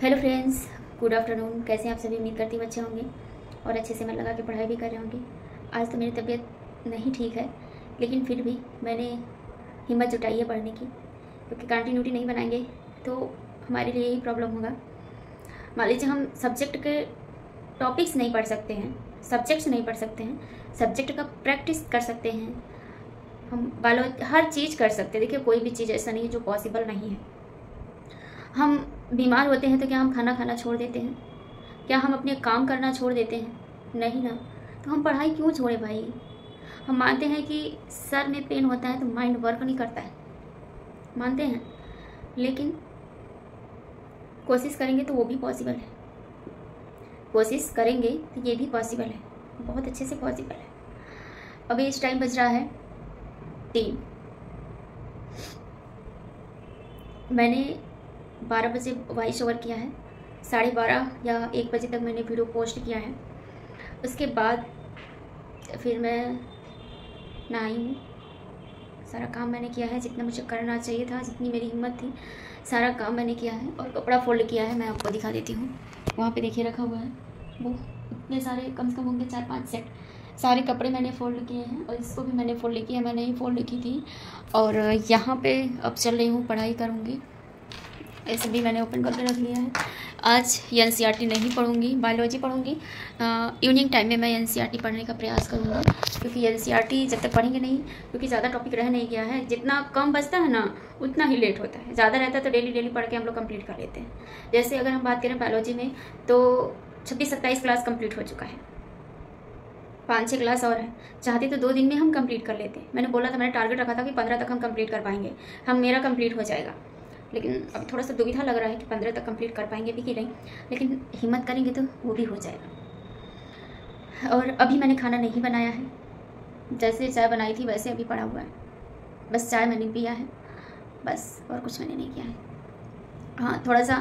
Hello friends, good afternoon. कैसे हैं आप सभी? उम्मीद करती हूँ अच्छे होंगे और अच्छे से मन लगा के पढ़ाई भी कर रहे होंगे। आज तो मेरी तबीयत नहीं ठीक है, लेकिन फिर भी मैंने हिम्मत जुटाई है पढ़ने की, क्योंकि कंटिन्यूटी नहीं बनाएंगे तो हमारे लिए यही प्रॉब्लम होगा। मान लीजिए हम सब्जेक्ट के टॉपिक्स नहीं पढ़ सकते हैं, सब्जेक्ट्स नहीं पढ़ सकते हैं, सब्जेक्ट का प्रैक्टिस कर सकते हैं, हम हर चीज़ कर सकते हैं। देखिए, कोई भी चीज़ ऐसा नहीं है जो पॉसिबल नहीं है। हम बीमार होते हैं तो क्या हम खाना खाना छोड़ देते हैं? क्या हम अपने काम करना छोड़ देते हैं? नहीं ना। तो हम पढ़ाई क्यों छोड़े भाई? हम मानते हैं कि सर में पेन होता है तो माइंड वर्क नहीं करता है, मानते हैं, लेकिन कोशिश करेंगे तो वो भी पॉसिबल है। कोशिश करेंगे तो ये भी पॉसिबल है, बहुत अच्छे से पॉसिबल है। अभी इस टाइम बज रहा है 3। मैंने 12 बजे वॉइस ओवर किया है, 12:30 या 1 बजे तक मैंने वीडियो पोस्ट किया है। उसके बाद फिर मैं नहाई हूँ, सारा काम मैंने किया है जितना मुझे करना चाहिए था, जितनी मेरी हिम्मत थी, सारा काम मैंने किया है। और कपड़ा फोल्ड किया है, मैं आपको दिखा देती हूँ। वहाँ पे देखिए रखा हुआ है, वो इतने सारे, कम से कम होंगे 4-5 सेट सारे कपड़े मैंने फोल्ड किए हैं। और इसको भी मैंने फोल्ड किया, मैंने ही फोल्ड की थी। और यहाँ पे अब चल रही हूँ, पढ़ाई करूँगी। ऐसे भी मैंने ओपन करके रख लिया है। आज एनसीईआरटी नहीं पढ़ूंगी, बायोलॉजी पढ़ूंगी। इवनिंग टाइम में मैं एनसीईआरटी पढ़ने का प्रयास करूंगा, क्योंकि एनसीईआरटी जब तक पढ़ेंगे नहीं, क्योंकि ज़्यादा टॉपिक रह नहीं गया है। जितना कम बचता है ना, उतना ही लेट होता है। ज़्यादा रहता है तो डेली पढ़ के हम लोग कंप्लीट कर लेते हैं। जैसे अगर हम बात करें बायोलॉजी में, तो 26-27 क्लास कंप्लीट हो चुका है, 5-6 क्लास और है। चाहते तो 2 दिन में हम कंप्लीट कर लेते हैं। मैंने बोला था, मैंने टारगेट रखा था कि 15 तक हम कंप्लीट कर पाएंगे, मेरा कंप्लीट हो जाएगा। लेकिन अभी थोड़ा सा दुविधा लग रहा है कि 15 तक कंप्लीट कर पाएंगे भी कि नहीं, लेकिन हिम्मत करेंगे तो वो भी हो जाएगा। और अभी मैंने खाना नहीं बनाया है, जैसे चाय बनाई थी वैसे अभी पड़ा हुआ है। बस चाय मैंने पिया है, बस, और कुछ मैंने नहीं किया है। हाँ, थोड़ा सा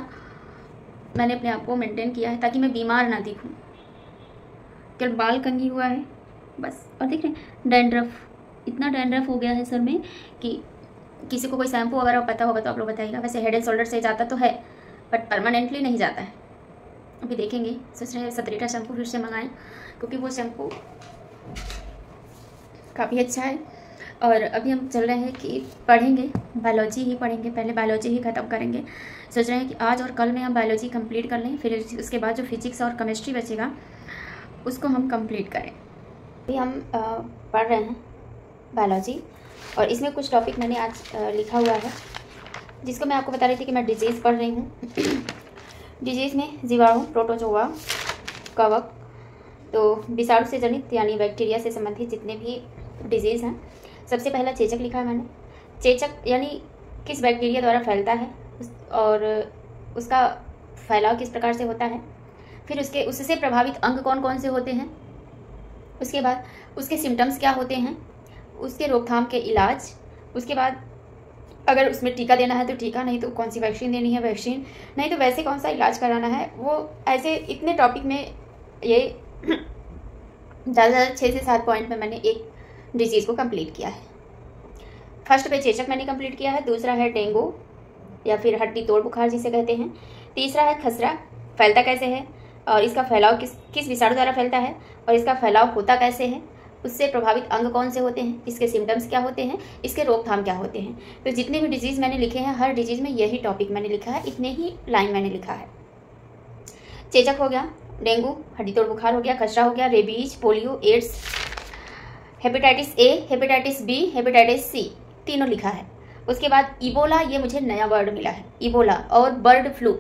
मैंने अपने आप को मेंटेन किया है ताकि मैं बीमार ना दिखूँ। कल बाल कंघी हुआ है बस। और देख रहे हैं डैंड्रफ, इतना डैंड्रफ हो गया है सर में कि किसी को कोई शैम्पू वगैरह पता होगा तो आप लोग बताइएगा। वैसे हेड एंड शोल्डर से जाता तो है, बट परमानेंटली नहीं जाता है। अभी देखेंगे, सोच रहे हैं सतरीटा शैम्पू फिर से मंगाएं, क्योंकि वो शैम्पू काफ़ी अच्छा है। और अभी हम चल रहे हैं कि पढ़ेंगे, बायोलॉजी ही पढ़ेंगे, पहले बायोलॉजी ही ख़त्म करेंगे। सोच रहे हैं कि आज और कल में हम बायोलॉजी कंप्लीट कर लें, फिर उसके बाद जो फिजिक्स और केमिस्ट्री बचेगा उसको हम कंप्लीट करें। अभी हम पढ़ रहे हैं बायोलॉजी, और इसमें कुछ टॉपिक मैंने आज लिखा हुआ है, जिसको मैं आपको बता रही थी कि मैं डिजीज़ पढ़ रही हूँ। डिजीज़ में जीवाणु, प्रोटोजोआ, कवक, तो विषाणु से जनित यानी बैक्टीरिया से संबंधित जितने भी डिजीज़ हैं। सबसे पहला चेचक लिखा है मैंने। चेचक यानी किस बैक्टीरिया द्वारा फैलता है और उसका फैलाव किस प्रकार से होता है, फिर उससे प्रभावित अंग कौन कौन से होते हैं, उसके बाद उसके सिम्टम्स क्या होते हैं, उसके रोकथाम के इलाज, उसके बाद अगर उसमें टीका देना है तो टीका, नहीं तो कौन सी वैक्सीन देनी है वैक्सीन, नहीं तो वैसे कौन सा इलाज कराना है वो। ऐसे इतने टॉपिक में ये ज़्यादा 6 से 7 पॉइंट में मैंने एक डिजीज़ को कंप्लीट किया है। फर्स्ट पे चेचक मैंने कंप्लीट किया है, दूसरा है डेंगू या फिर हड्डी तोड़ बुखार जिसे कहते हैं, तीसरा है खसरा, फैलता कैसे है और इसका फैलाव किस विषाणु द्वारा फैलता है और इसका फैलाव होता कैसे है, उससे प्रभावित अंग कौन से होते हैं, इसके सिम्टम्स क्या होते हैं, इसके रोकथाम क्या होते हैं। तो जितने भी डिजीज़ मैंने लिखे हैं, हर डिजीज़ में यही टॉपिक मैंने लिखा है, इतने ही लाइन मैंने लिखा है। चेचक हो गया, डेंगू, हड्डी तोड़ बुखार हो गया, खसरा हो गया, rabies, polio, AIDS, hepatitis A, hepatitis B, hepatitis C, तीनों लिखा है। उसके बाद इबोला, ये मुझे नया वर्ड मिला है, इबोला, और बर्ड फ्लू,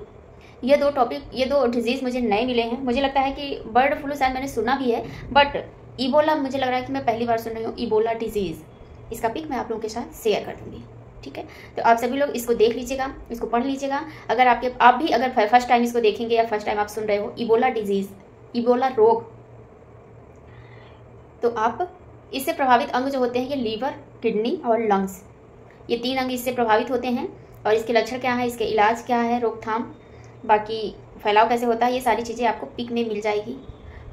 ये 2 टॉपिक, ये 2 डिजीज़ मुझे नए मिले हैं। मुझे लगता है कि बर्ड फ्लू शायद मैंने सुना भी है, बट इबोला मुझे लग रहा है कि मैं पहली बार सुन रही हूँ, इबोला डिजीज़। इसका पिक मैं आप लोगों के साथ शेयर कर दूँगी, ठीक है। तो आप सभी लोग इसको देख लीजिएगा, इसको पढ़ लीजिएगा। अगर आप भी अगर फर्स्ट टाइम इसको देखेंगे या फर्स्ट टाइम आप सुन रहे हो इबोला डिजीज़, इबोला रोग, तो आप इससे प्रभावित अंग जो होते हैं ये लीवर, किडनी और लंग्स, ये 3 अंग इससे प्रभावित होते हैं। और इसके लक्षण क्या है, इसके इलाज क्या है, रोकथाम, बाकी फैलाव कैसे होता है, ये सारी चीज़ें आपको पिक में मिल जाएगी।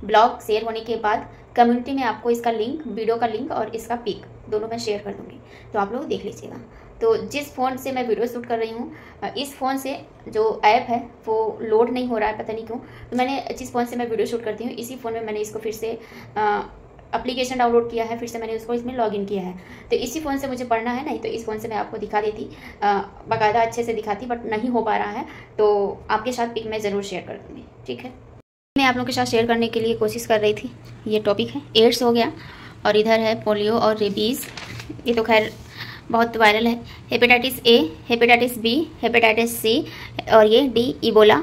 ब्लॉग शेयर होने के बाद कम्युनिटी में आपको इसका लिंक, वीडियो का लिंक और इसका पिक दोनों मैं शेयर कर दूँगी, तो आप लोग देख लीजिएगा। तो जिस फ़ोन से मैं वीडियो शूट कर रही हूँ इस फ़ोन से जो ऐप है वो लोड नहीं हो रहा है, पता नहीं क्यों। तो मैंने जिस फ़ोन से मैं वीडियो शूट करती हूँ इसी फ़ोन में मैंने इसको फिर से एप्लीकेशन डाउनलोड किया है, फिर से मैंने उसको इसमें लॉगिन किया है। तो इसी फ़ोन से मुझे पढ़ना है, नहीं तो इस फ़ोन से मैं आपको दिखा देती, बाकायदा अच्छे से दिखाती, बट नहीं हो पा रहा है। तो आपके साथ पिक मैं ज़रूर शेयर कर दूँगी, ठीक है। मैं आप लोगों के साथ शेयर करने के लिए कोशिश कर रही थी। ये टॉपिक है एड्स हो गया, और इधर है पोलियो और रेबीज़, ये तो खैर बहुत वायरल है। Hepatitis A, hepatitis B, hepatitis C और ये डी इबोला।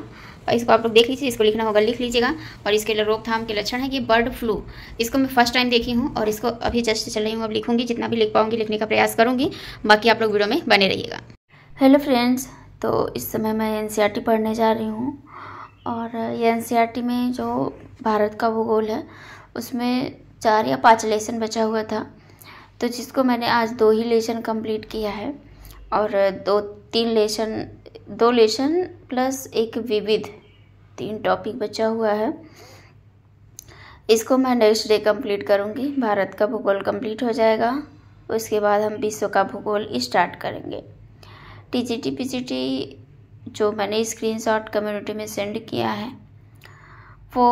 और इसको आप लोग देख लीजिए, इसको लिखना होगा, लिख लीजिएगा। और इसके रोकथाम के लक्षण है कि बर्ड फ्लू, इसको मैं फर्स्ट टाइम देखी हूँ और इसको अभी जस्ट चल रही हूँ। अब लिखूँगी, जितना भी लिख पाऊँगी लिखने का प्रयास करूँगी। बाकी आप लोग वीडियो में बने रहिएगा। हेलो फ्रेंड्स, तो इस समय मैं एनसीईआरटी पढ़ने जा रही हूँ, और ये एनसीईआरटी में जो भारत का भूगोल है उसमें 4 या 5 लेसन बचा हुआ था, तो जिसको मैंने आज 2 ही लेसन कंप्लीट किया है, और 2 लेसन प्लस एक विविध 3 टॉपिक बचा हुआ है। इसको मैं नेक्स्ट डे कंप्लीट करूँगी। भारत का भूगोल कंप्लीट हो जाएगा, उसके बाद हम विश्व का भूगोल स्टार्ट करेंगे। टीजीटी पीजीटी जो मैंने स्क्रीनशॉट कम्युनिटी में सेंड किया है वो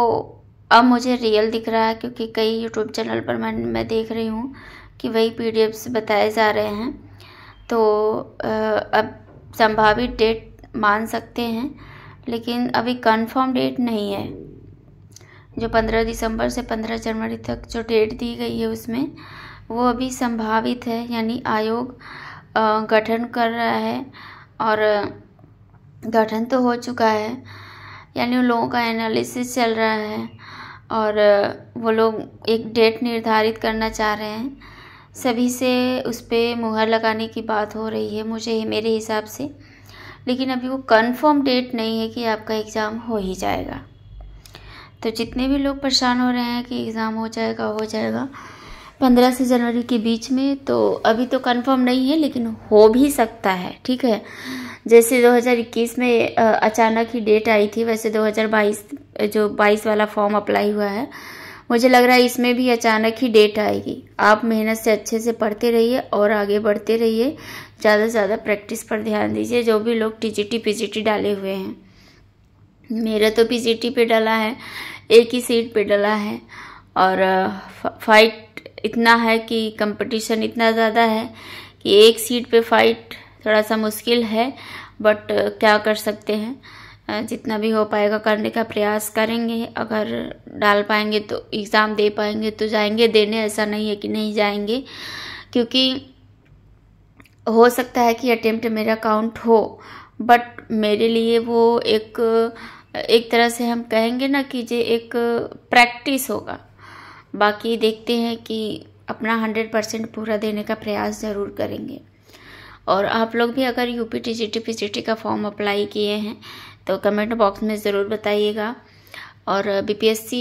अब मुझे रियल दिख रहा है, क्योंकि कई यूट्यूब चैनल पर मैं देख रही हूँ कि वही पीडीएफ्स बताए जा रहे हैं। तो अब संभावित डेट मान सकते हैं, लेकिन अभी कंफर्म डेट नहीं है। जो 15 दिसंबर से 15 जनवरी तक जो डेट दी गई है उसमें वो अभी संभावित है, यानी आयोग गठन कर रहा है, और गठन तो हो चुका है, यानी उन लोगों का एनालिसिस चल रहा है, और वो लोग एक डेट निर्धारित करना चाह रहे हैं। सभी से उस पर मुहर लगाने की बात हो रही है मेरे हिसाब से, लेकिन अभी वो कंफर्म डेट नहीं है कि आपका एग्ज़ाम हो ही जाएगा। तो जितने भी लोग परेशान हो रहे हैं कि एग्ज़ाम हो जाएगा 15 से जनवरी के बीच में, तो अभी तो कंफर्म नहीं है, लेकिन हो भी सकता है, ठीक है। जैसे 2021 में अचानक ही डेट आई थी, वैसे 2022 जो 22 वाला फॉर्म अप्लाई हुआ है, मुझे लग रहा है इसमें भी अचानक ही डेट आएगी। आप मेहनत से अच्छे से पढ़ते रहिए और आगे बढ़ते रहिए, ज़्यादा से ज़्यादा प्रैक्टिस पर ध्यान दीजिए। जो भी लोग टीजीटी पीजीटी डाले हुए हैं, मेरा तो पीजीटी पे डला है, एक ही सीट पे डला है, और फाइट इतना है कि कंपटीशन इतना ज़्यादा है कि एक सीट पे फाइट थोड़ा सा मुश्किल है, बट क्या कर सकते हैं, जितना भी हो पाएगा करने का प्रयास करेंगे। अगर डाल पाएंगे तो एग्ज़ाम दे पाएंगे तो जाएंगे देने, ऐसा नहीं है कि नहीं जाएंगे, क्योंकि हो सकता है कि अटेम्प्ट मेरा काउंट हो, बट मेरे लिए वो एक तरह से हम कहेंगे ना कि ये एक प्रैक्टिस होगा। बाकी देखते हैं कि अपना 100% पूरा देने का प्रयास ज़रूर करेंगे। और आप लोग भी अगर यूपी टीजीटी पीजीटी का फॉर्म अप्लाई किए हैं तो कमेंट बॉक्स में ज़रूर बताइएगा। और बीपीएससी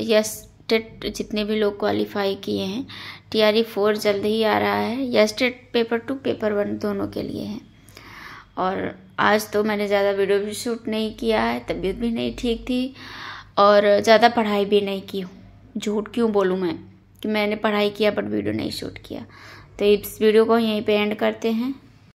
या स्टेट जितने भी लोग क्वालिफाई किए हैं, TRE 4 जल्द ही आ रहा है, या स्टेट पेपर 2 पेपर 1 दोनों के लिए है। और आज तो मैंने ज़्यादा वीडियो भी शूट नहीं किया है, तबीयत भी नहीं ठीक थी, और ज़्यादा पढ़ाई भी नहीं की हूँ। झूठ क्यों बोलूँ मैं कि मैंने पढ़ाई किया बट वीडियो नहीं शूट किया। तो इस वीडियो को यहीं पे एंड करते हैं।